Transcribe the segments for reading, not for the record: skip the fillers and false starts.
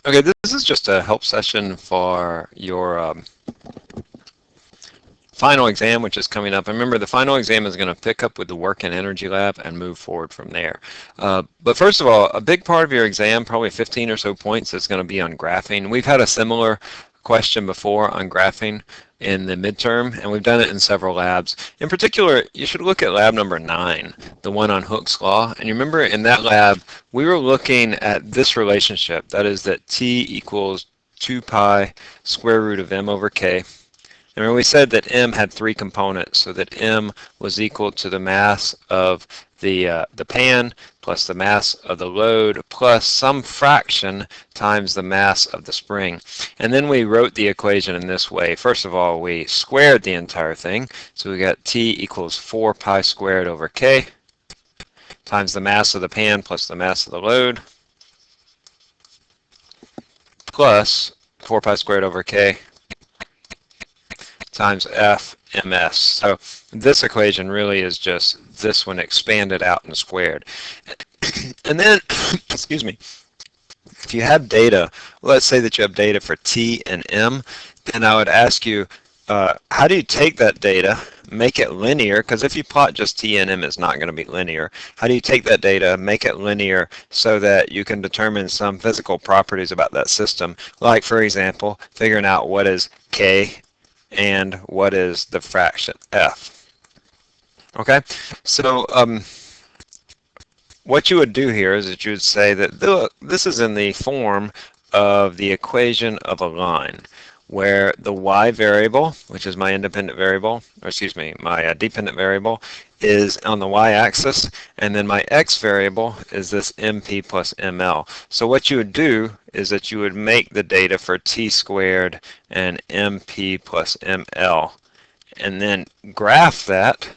Okay, this is just a help session for your final exam, which is coming up. And remember, the final exam is going to pick up with the work in energy lab and move forward from there. But first of all, a big part of your exam, probably 15 or so points, is going to be on graphing. We've had a similar question before on graphing in the midterm, and we've done it in several labs. In particular, you should look at lab number 9, the one on Hooke's Law. And you remember in that lab, we were looking at this relationship, that is that t equals 2 pi square root of m over k. And we said that m had 3 components, so that m was equal to the mass of the pan plus the mass of the load plus some fraction times the mass of the spring. And then we wrote the equation in this way. First of all, we squared the entire thing, so we got t equals 4 pi squared over k times the mass of the pan plus the mass of the load plus 4 pi squared over k times F ms. So this equation really is just this one expanded out and squared. And then, excuse me, if you have data, let's say that you have data for T and M, then I would ask you, how do you take that data, make it linear, because if you plot just T and M, it's not going to be linear. How do you take that data, make it linear so that you can determine some physical properties about that system, like, for example, figuring out what is K and what is the fraction F. Okay, so what you would do here is that you would say that this is in the form of the equation of a line, where the y variable, which is my independent variable, or excuse me, my dependent variable, is on the y-axis, and then my x variable is this mp plus ml. So what you would do is that you would make the data for t squared and mp plus ml, and then graph that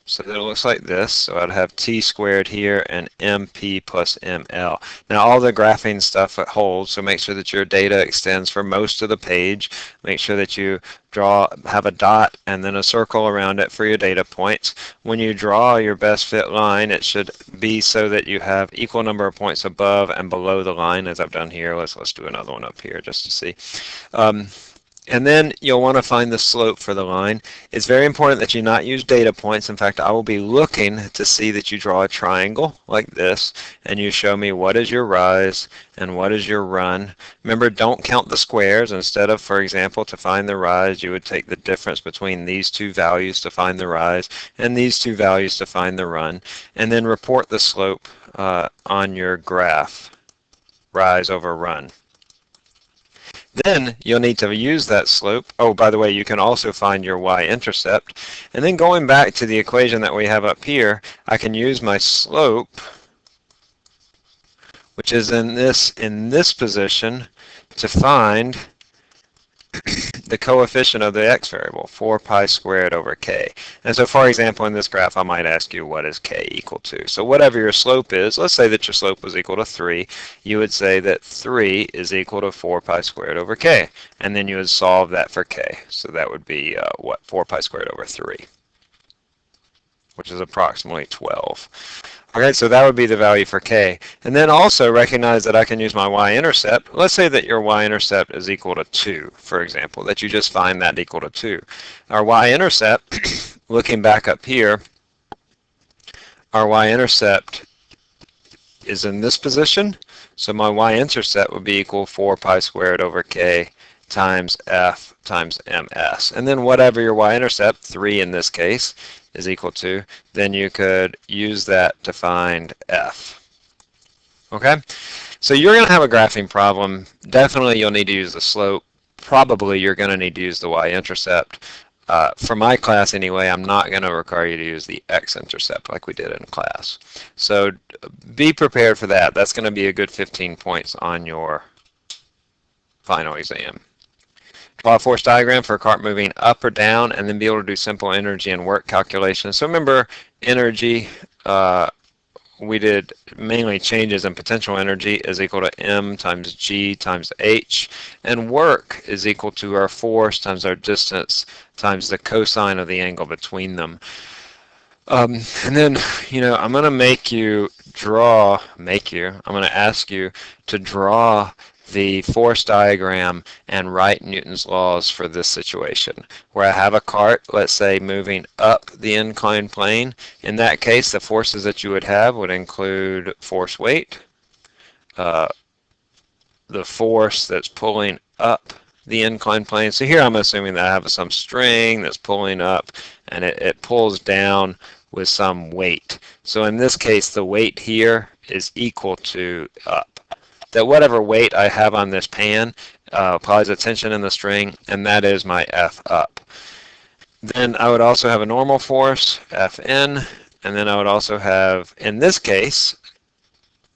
so that it looks like this. So I'd have t squared here and mp plus ml. Now all the graphing stuff holds, so make sure that your data extends for most of the page. Make sure that you have a dot and then a circle around it for your data points. When you draw your best fit line, it should be so that you have equal number of points above and below the line, as I've done here. Let's do another one up here just to see. And then you'll want to find the slope for the line. It's very important that you not use data points. In fact, I will be looking to see that you draw a triangle like this, and you show me what is your rise and what is your run. Remember, don't count the squares. Instead of, for example, to find the rise, you would take the difference between these two values to find the rise and these two values to find the run, and then report the slope on your graph, rise over run. Then you'll need to use that slope. Oh, by the way, you can also find your y-intercept. And then going back to the equation that we have up here, I can use my slope, which is in this position, to find the coefficient of the x variable, 4 pi squared over k. And so, for example, in this graph, I might ask you what is k equal to. So whatever your slope is, let's say that your slope was equal to 3, you would say that 3 is equal to 4 pi squared over k. And then you would solve that for k. So that would be, 4 pi squared over 3, which is approximately 12. Okay, so that would be the value for k. And then also recognize that I can use my y-intercept. Let's say that your y-intercept is equal to 2, for example, that you just find that equal to 2. Our y-intercept, looking back up here, our y-intercept is in this position. So my y-intercept would be equal 4 pi squared over k times f times ms. And then whatever your y-intercept, 3 in this case, is equal to, then you could use that to find f. Okay? So you're going to have a graphing problem. Definitely you'll need to use the slope. Probably you're going to need to use the y-intercept. For my class anyway, I'm not going to require you to use the x-intercept like we did in class. So be prepared for that. That's going to be a good 15 points on your final exam. Draw a force diagram for a cart moving up or down, and then be able to do simple energy and work calculations. So remember, energy, we did mainly changes in potential energy is equal to m times g times h, and work is equal to our force times our distance times the cosine of the angle between them. And then, I'm going to I'm going to ask you to draw the force diagram and write Newton's laws for this situation, where I have a cart, let's say, moving up the inclined plane. In that case, the forces that you would have would include force weight, uh, the force that's pulling up the inclined plane. So here I'm assuming that I have some string that's pulling up and it pulls down with some weight. So in this case, the weight here is equal to up. That whatever weight I have on this pan applies a tension in the string, and that is my F up. Then I would also have a normal force, Fn, and then I would also have, in this case,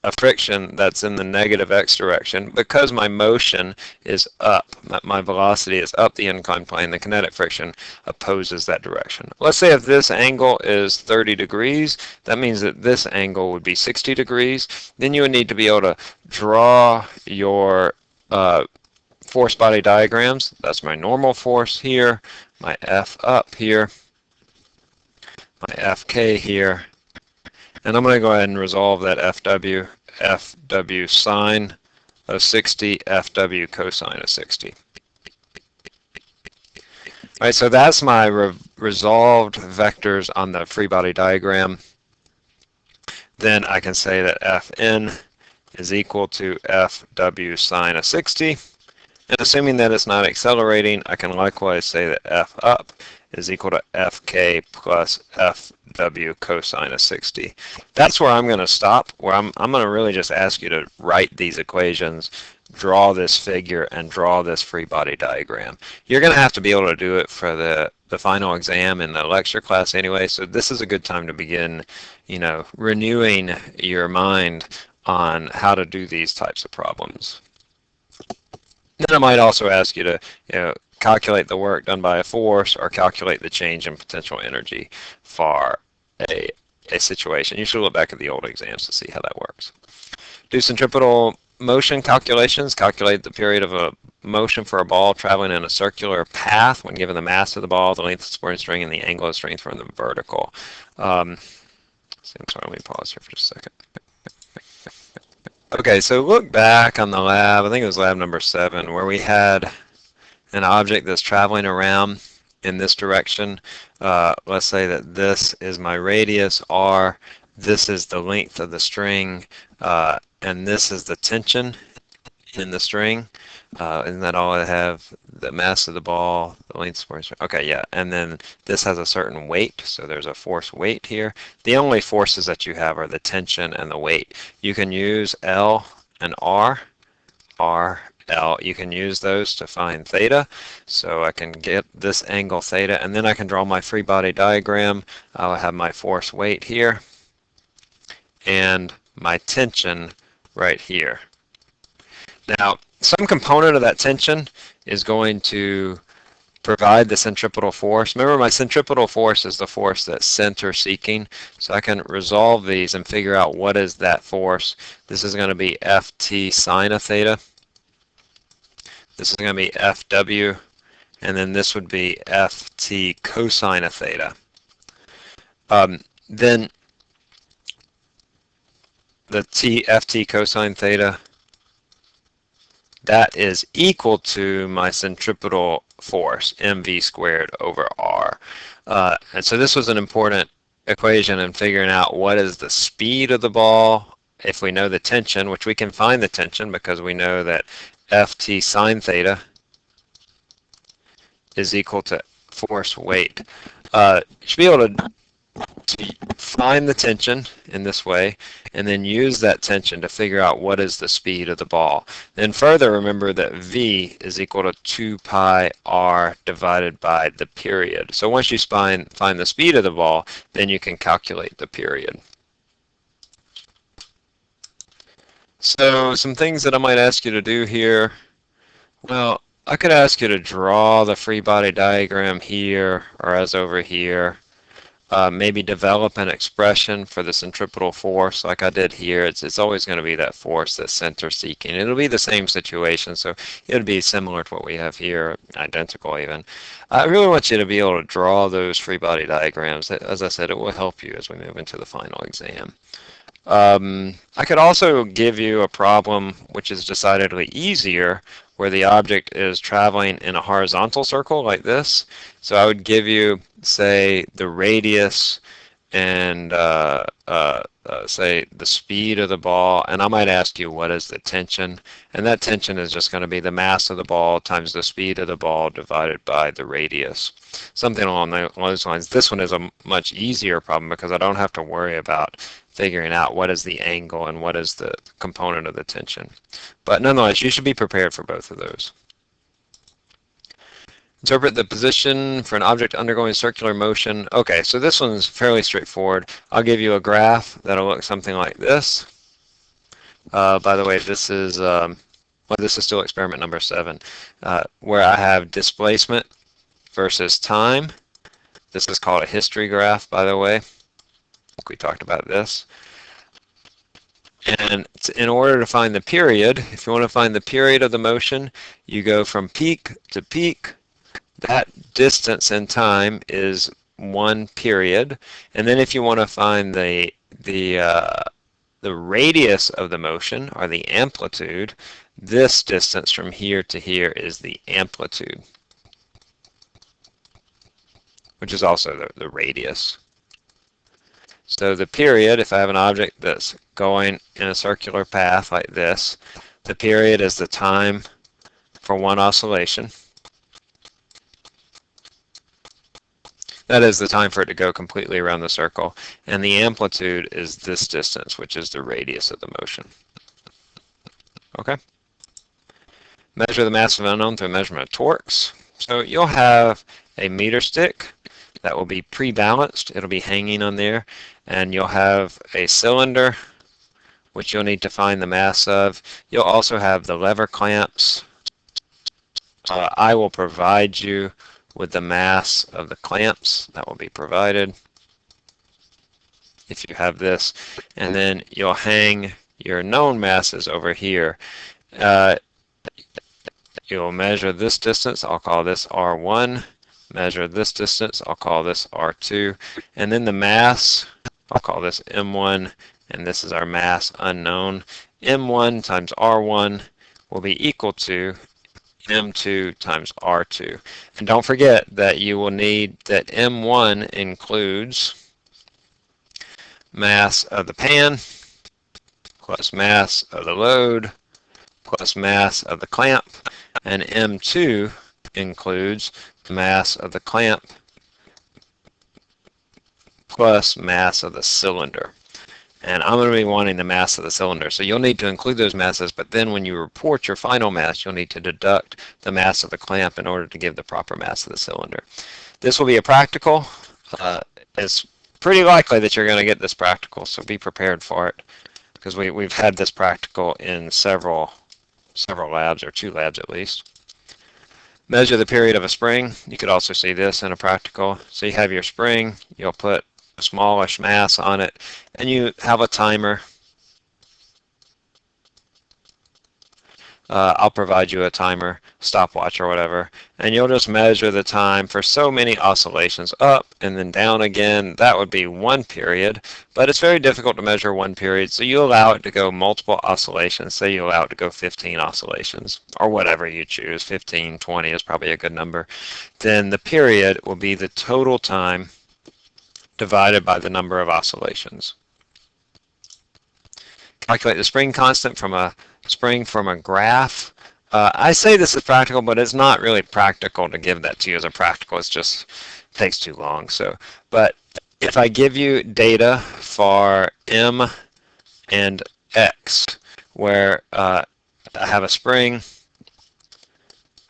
a friction that's in the negative x direction. Because my motion is up, my velocity is up the inclined plane, the kinetic friction opposes that direction. Let's say if this angle is 30 degrees, that means that this angle would be 60 degrees. Then you would need to be able to draw your force body diagrams. That's my normal force here, my F up here, my Fk here, and I'm going to go ahead and resolve that FW sine of 60, FW cosine of 60. All right, so that's my resolved vectors on the free body diagram. Then I can say that Fn is equal to FW sine of 60. And assuming that it's not accelerating, I can likewise say that F up is equal to Fk plus Fw cosine of 60. That's where I'm going to stop, where I'm going to really just ask you to write these equations, draw this figure, and draw this free body diagram. You're going to have to be able to do it for the final exam in the lecture class anyway, so this is a good time to begin, renewing your mind on how to do these types of problems. Then I might also ask you to calculate the work done by a force or calculate the change in potential energy for a situation. You should look back at the old exams to see how that works. Do centripetal motion calculations. Calculate the period of a motion for a ball traveling in a circular path when given the mass of the ball, the length of the supporting string, and the angle of strength from the vertical. Sorry, let me pause here for just a second. Okay, so look back on the lab, I think it was lab number 7, where we had an object that's traveling around in this direction. Let's say that this is my radius, r, this is the length of the string, and this is the tension in the string. Isn't that all I have? The mass of the ball, the length of the string. Okay, yeah, and then this has a certain weight, so there's a force weight here. The only forces that you have are the tension and the weight. You can use L and R, L. You can use those to find theta, so I can get this angle theta, and then I can draw my free body diagram. I'll have my force weight here, and my tension right here. Now, some component of that tension is going to provide the centripetal force. Remember, my centripetal force is the force that's center seeking, so I can resolve these and figure out what is that force. This is going to be Ft sine of theta. This is going to be Fw, and then this would be Ft cosine of theta. Then the Ft cosine theta, that is equal to my centripetal force, mv squared over r. And so this was an important equation in figuring out what is the speed of the ball if we know the tension, which we can find the tension because we know that Ft sine theta is equal to force weight. You should be able to find the tension in this way and then use that tension to figure out what is the speed of the ball. Then further, remember that V is equal to 2 pi r divided by the period. So once you find the speed of the ball, then you can calculate the period. So some things that I might ask you to do here. Well, I could ask you to draw the free body diagram here or as over here. maybe develop an expression for the centripetal force like I did here. It's always going to be that force that's center seeking. It'll be the same situation, so it'll be similar to what we have here, identical even. I really want you to be able to draw those free body diagrams. As I said, it will help you as we move into the final exam. I could also give you a problem which is decidedly easier where the object is traveling in a horizontal circle like this. So I would give you, say, the radius and say the speed of the ball, and I might ask you what is the tension, and that tension is just going to be the mass of the ball times the speed of the ball divided by the radius. Something along those lines. This one is a much easier problem because I don't have to worry about figuring out what is the angle and what is the component of the tension. But nonetheless, you should be prepared for both of those. Interpret the position for an object undergoing circular motion. Okay, so this one's fairly straightforward. I'll give you a graph that'll look something like this. By the way, this is still experiment number 7, where I have displacement versus time. This is called a history graph, by the way. We talked about this. And in order to find the period, if you want to find the period of the motion, you go from peak to peak. That distance in time is 1 period. And then if you want to find the radius of the motion, or the amplitude, this distance from here to here is the amplitude, which is also the radius. So the period, if I have an object that's going in a circular path like this, the period is the time for one oscillation. That is the time for it to go completely around the circle. And the amplitude is this distance, which is the radius of the motion. Okay? Measure the mass of unknown through measurement of torques. So you'll have a meter stick that will be pre-balanced. It'll be hanging on there. And you'll have a cylinder, which you'll need to find the mass of. You'll also have the lever clamps. I will provide you with the mass of the clamps that will be provided if you have this. And then you'll hang your known masses over here. You'll measure this distance. I'll call this R1. Measure this distance. I'll call this R2. And then the mass, I'll call this M1. And this is our mass unknown. M1 times R1 will be equal to M2 times R2. And don't forget that you will need that M1 includes mass of the pan plus mass of the load plus mass of the clamp, and M2 includes the mass of the clamp plus mass of the cylinder. And I'm going to be wanting the mass of the cylinder. So you'll need to include those masses, but then when you report your final mass, you'll need to deduct the mass of the clamp in order to give the proper mass of the cylinder. This will be a practical. It's pretty likely that you're going to get this practical, so be prepared for it, because we've had this practical in several labs, or 2 labs at least. Measure the period of a spring. You could also see this in a practical. So you have your spring, you'll put a smallish mass on it, and you have a timer. I'll provide you a timer, stopwatch or whatever, and you'll just measure the time for so many oscillations up and then down again. That would be 1 period, but it's very difficult to measure 1 period, so you allow it to go multiple oscillations. Say you allow it to go 15 oscillations, or whatever you choose. 15, 20 is probably a good number. Then the period will be the total time divided by the number of oscillations. Calculate the spring constant from a graph. I say this is practical, but it's not really practical to give that to you as a practical. It just takes too long. But if I give you data for M and X, where I have a spring,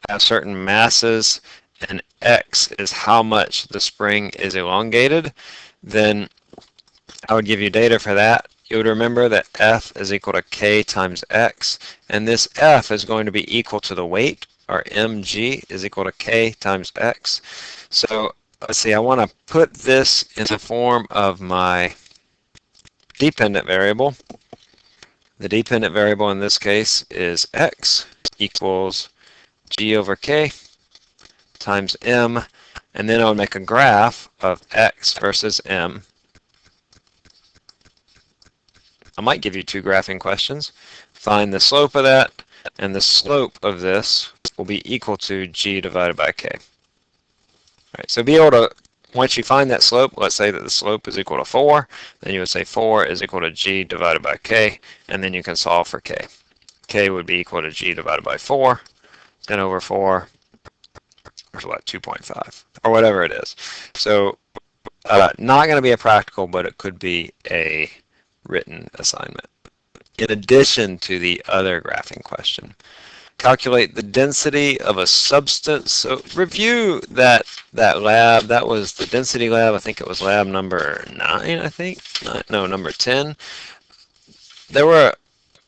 I have certain masses, and X is how much the spring is elongated, then I would give you data for that. You would remember that F is equal to K times X, and this F is going to be equal to the weight, or mg is equal to K times X. So let's see, I want to put this in the form of my dependent variable. The dependent variable in this case is x equals g over k times m, and then I would make a graph of x versus m. I might give you two graphing questions. Find the slope of that, and the slope of this will be equal to g divided by k. All right, so be able to, once you find that slope, let's say that the slope is equal to 4, then you would say 4 is equal to g divided by k, and then you can solve for k. K would be equal to g divided by 4, 10 over 4, or what, 2.5, or whatever it is. So not going to be a practical, but it could be a written assignment. In addition to the other graphing question, calculate the density of a substance. So review that lab. That was the density lab. I think it was lab number 9, I think. No, number 10. There were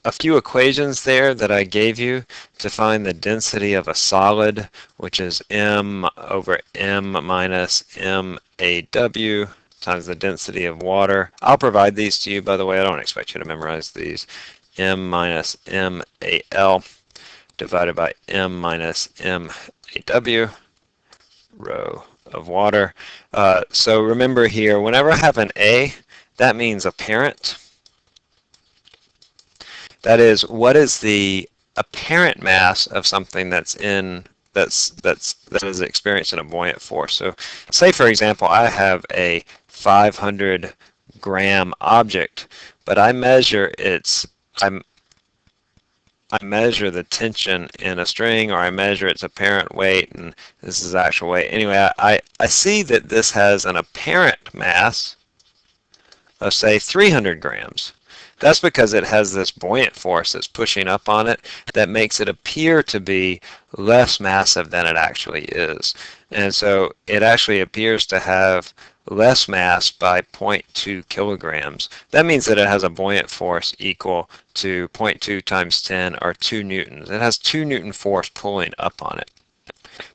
a few equations there that I gave you to find the density of a solid, which is m over m minus MAW times the density of water. I'll provide these to you, by the way. I don't expect you to memorize these. M minus MAL divided by m minus MAW, rho of water. So remember here, whenever I have an A, that means apparent. That is, what is the apparent mass of something that is experiencing a buoyant force. So say, for example, I have a 500 gram object, but I measure I measure the tension in a string, or I measure its apparent weight, and this is actual weight. Anyway, I see that this has an apparent mass of, say, 300 grams. That's because it has this buoyant force that's pushing up on it that makes it appear to be less massive than it actually is. And so it actually appears to have less mass by 0.2 kilograms. That means that it has a buoyant force equal to 0.2 times 10, or 2 newtons. It has 2 newton force pulling up on it.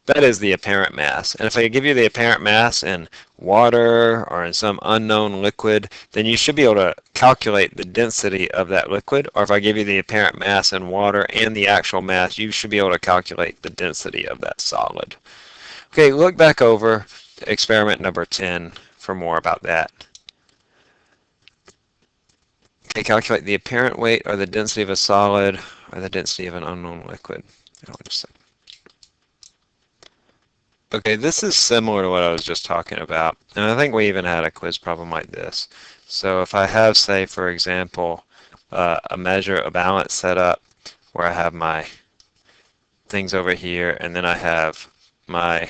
That is the apparent mass. And if I give you the apparent mass in water or in some unknown liquid, then you should be able to calculate the density of that liquid. Or if I give you the apparent mass in water and the actual mass, you should be able to calculate the density of that solid. Okay, look back over experiment number 10 for more about that. Okay, calculate the apparent weight or the density of a solid or the density of an unknown liquid. Okay, this is similar to what I was just talking about, and I think we even had a quiz problem like this. So if I have, say, for example, a balance set up where I have my things over here, and then I have my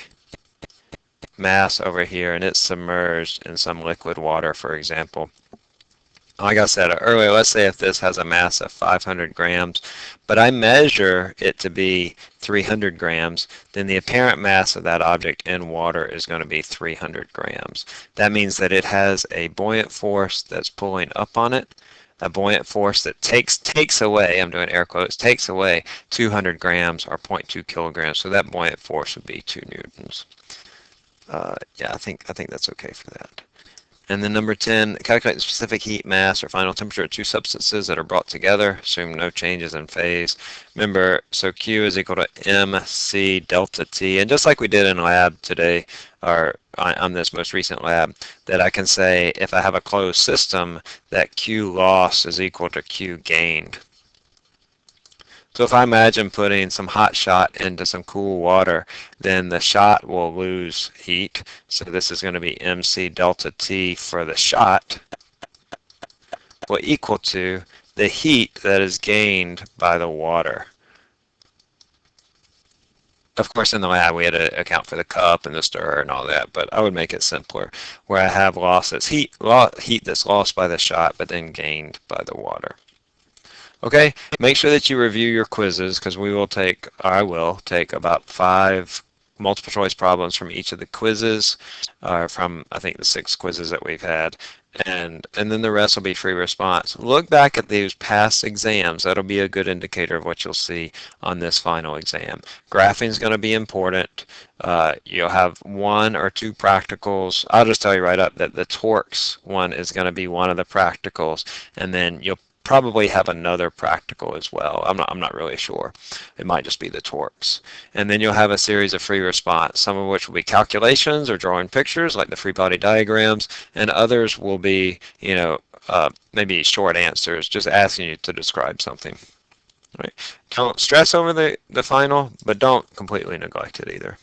mass over here, and it's submerged in some liquid water, for example. Like I said earlier, let's say if this has a mass of 500 grams, but I measure it to be 300 grams, then the apparent mass of that object in water is going to be 300 grams. That means that it has a buoyant force that's pulling up on it, a buoyant force that takes away, I'm doing air quotes, takes away 200 grams or 0.2 kilograms. So that buoyant force would be 2 newtons. Yeah, I think that's okay for that. And then number 10, calculate the specific heat, mass, or final temperature of two substances that are brought together. Assume no changes in phase. Remember, so Q is equal to MC delta T. And just like we did in lab today, or on this most recent lab, that I can say if I have a closed system, that Q loss is equal to Q gained. So if I imagine putting some hot shot into some cool water, then the shot will lose heat. So this is going to be MC delta T for the shot will equal to the heat that is gained by the water. Of course, in the lab, we had to account for the cup and the stirrer and all that, but I would make it simpler, where I have heat that's lost by the shot, but then gained by the water. Okay, make sure that you review your quizzes, because I will take about 5 multiple choice problems from each of the quizzes, from I think the 6 quizzes that we've had, and then the rest will be free response. Look back at these past exams. That'll be a good indicator of what you'll see on this final exam. Graphing is going to be important. You'll have 1 or 2 practicals. I'll just tell you right up that the torques one is going to be one of the practicals, and then you'll probably have another practical as well. I'm not really sure. It might just be the torques. And then you'll have a series of free response, some of which will be calculations or drawing pictures like the free body diagrams, and others will be, maybe short answers, just asking you to describe something. Right? Don't stress over the final, but don't completely neglect it either.